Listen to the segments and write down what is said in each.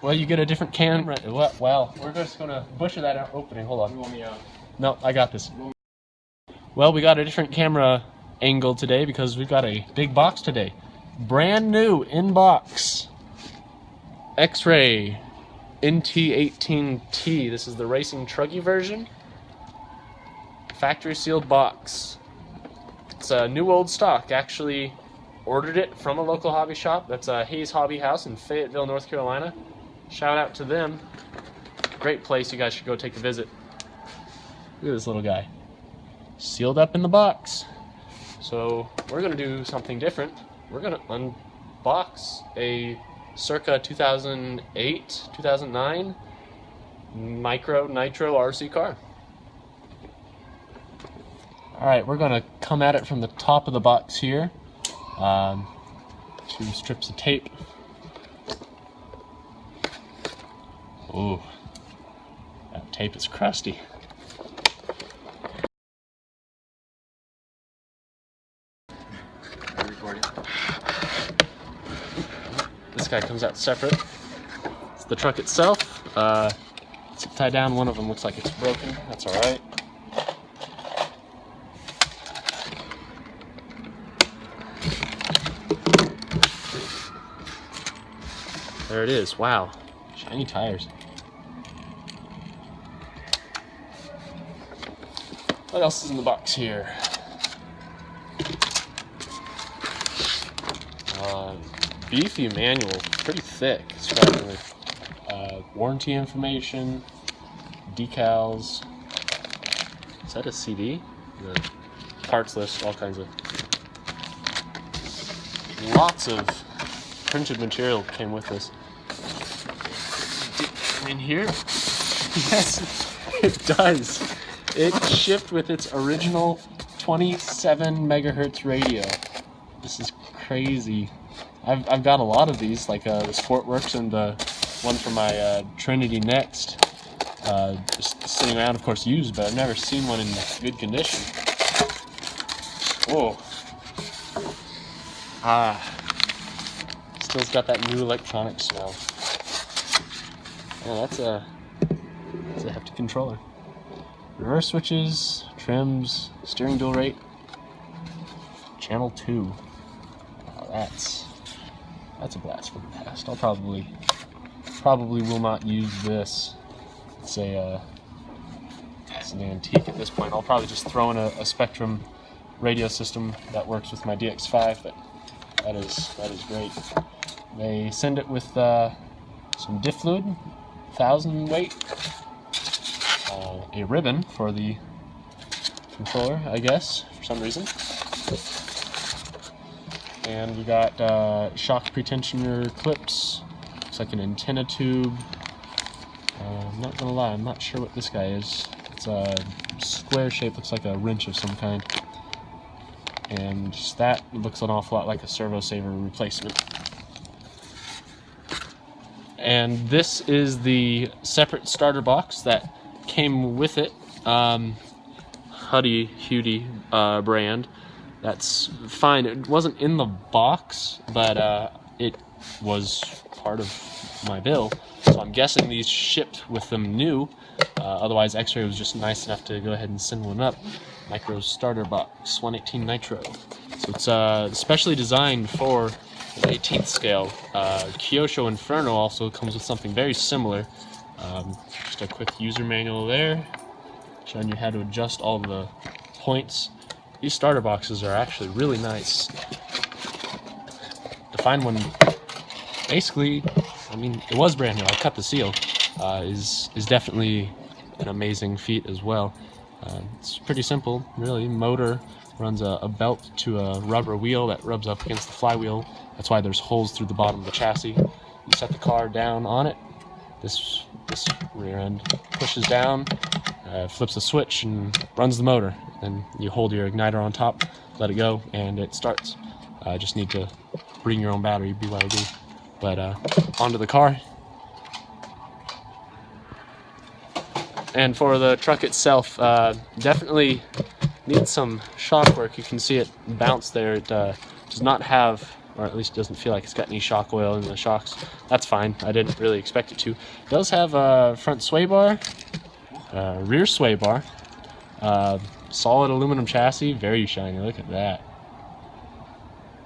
Well, you get a different camera. Well, we're just gonna butcher that opening. Hold on. You want me out? No, I got this. Well, we got a different camera angle today because we've got a big box today. Brand new in box. XRAY NT18T. This is the racing truggy version. Factory sealed box. It's a new old stock. Actually ordered it from a local hobby shop. That's a Hayes Hobby House in Fayetteville, North Carolina. Shout out to them. Great place. You guys should go take a visit. Look at this little guy. Sealed up in the box. So we're going to do something different. We're going to unbox a circa 2008, 2009 Nitro RC car. Alright, we're going to come at it from the top of the box here. 2 strips of tape. Ooh, that tape is crusty. This guy comes out separate. It's the truck itself. It's upside down. One of them looks like it's broken. That's all right. There it is. Wow, shiny tires. What else is in the box here? Beefy manual, pretty thick, surprisingly. Warranty information, decals. Is that a CD? No. Parts list, all kinds of. Lots of printed material came with this. In here? Yes, it does. It shipped with its original 27 megahertz radio. This is crazy. I've got a lot of these, like the Sportworks and the one for my Trinity Next. Just sitting around, of course, used, but I've never seen one in good condition. Whoa. Still's got that new electronic smell. Yeah, that's a hefty controller. Reverse switches, trims, steering dual rate, channel 2. Wow, that's a blast from the past. I'll probably will not use this. It's an antique at this point. I'll probably just throw in a Spectrum radio system that works with my DX5, but that is great. They send it with some diff fluid, 1,000 weight, a ribbon for the controller, I guess, for some reason. And we got shock pretensioner clips. Looks like an antenna tube. I'm not gonna lie, I'm not sure what this guy is. It's a square shape, looks like a wrench of some kind. And that looks an awful lot like a servo saver replacement. And this is the separate starter box that came with it. Huddy Huddy brand. That's fine. It wasn't in the box, but it was part of my bill. So I'm guessing these shipped with them new. Otherwise, XRAY was just nice enough to go ahead and send one up. Micro starter box, 118 Nitro. So it's specially designed for the 18th scale. Kyosho Inferno also comes with something very similar. Just a quick user manual there, showing you how to adjust all the points. These starter boxes are actually really nice. To find one, basically, I mean, it was brand new. I cut the seal. Is definitely an amazing feat as well. It's pretty simple, really. Motor runs a belt to a rubber wheel that rubs up against the flywheel. That's why there's holes through the bottom of the chassis. You set the car down on it. This rear end pushes down, flips a switch, and runs the motor. Then you hold your igniter on top, let it go, and it starts. Just need to bring your own battery, BYOB. But onto the car. And for the truck itself, definitely needs some shock work. You can see it bounce there. It does not have or at least it doesn't feel like it's got any shock oil in the shocks. That's fine. I didn't really expect it to. It does have a front sway bar, rear sway bar, solid aluminum chassis, very shiny. Look at that.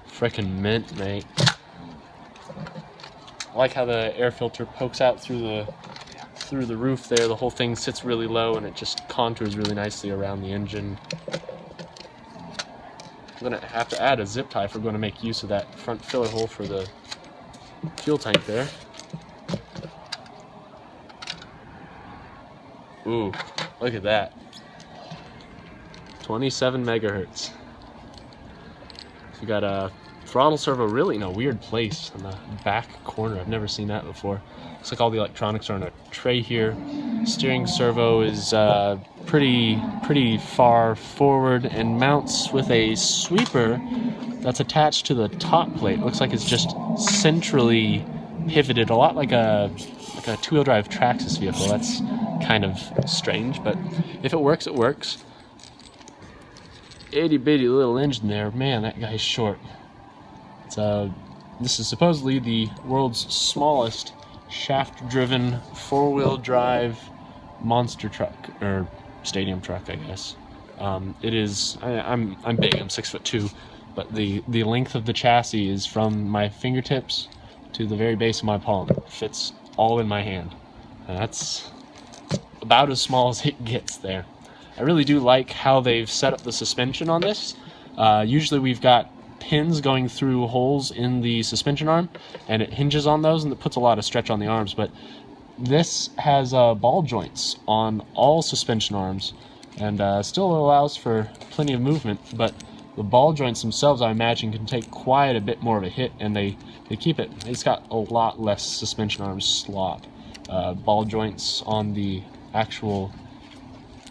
Frickin' mint, mate. I like how the air filter pokes out through the roof there. The whole thing sits really low and it just contours really nicely around the engine. I'm gonna have to add a zip tie if we're going to make use of that front filler hole for the fuel tank there. Ooh, look at that. 27 megahertz. We got a throttle servo really in a weird place in the back corner. I've never seen that before. Looks like all the electronics are on a tray here. Steering servo is pretty far forward and mounts with a sweeper that's attached to the top plate. Looks like it's just centrally pivoted, a lot like a two-wheel drive Traxxas vehicle. That's kind of strange, but if it works, it works. Itty bitty little engine there. Man, that guy's short. This is supposedly the world's smallest shaft-driven four-wheel drive monster truck, or stadium truck, I guess. It is. I'm big. I'm 6'2", but the length of the chassis is from my fingertips to the very base of my palm. It fits all in my hand. And that's about as small as it gets there. I really do like how they've set up the suspension on this. Usually we've got pins going through holes in the suspension arm, and it hinges on those, and it puts a lot of stretch on the arms. But this has ball joints on all suspension arms, and still allows for plenty of movement. But the ball joints themselves, I imagine, can take quite a bit more of a hit, and they keep it. It's got a lot less suspension arm slop. Ball joints on the actual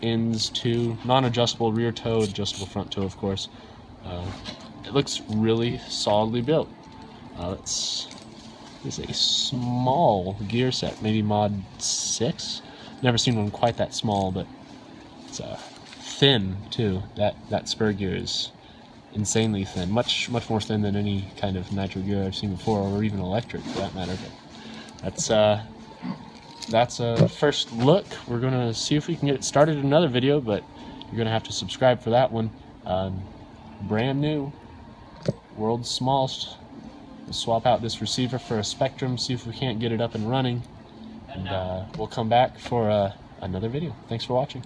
ends too. Non-adjustable rear toe, adjustable front toe, of course. It looks really solidly built. It's a small gear set, maybe mod 6. Never seen one quite that small, but it's thin too. That spur gear is insanely thin, much more thin than any kind of nitro gear I've seen before, or even electric for that matter. But that's a first look. We're gonna see if we can get it started in another video, but you're gonna have to subscribe for that one. Brand new, world's smallest. We'll swap out this receiver for a Spectrum, see if we can't get it up and running, and we'll come back for another video. Thanks for watching.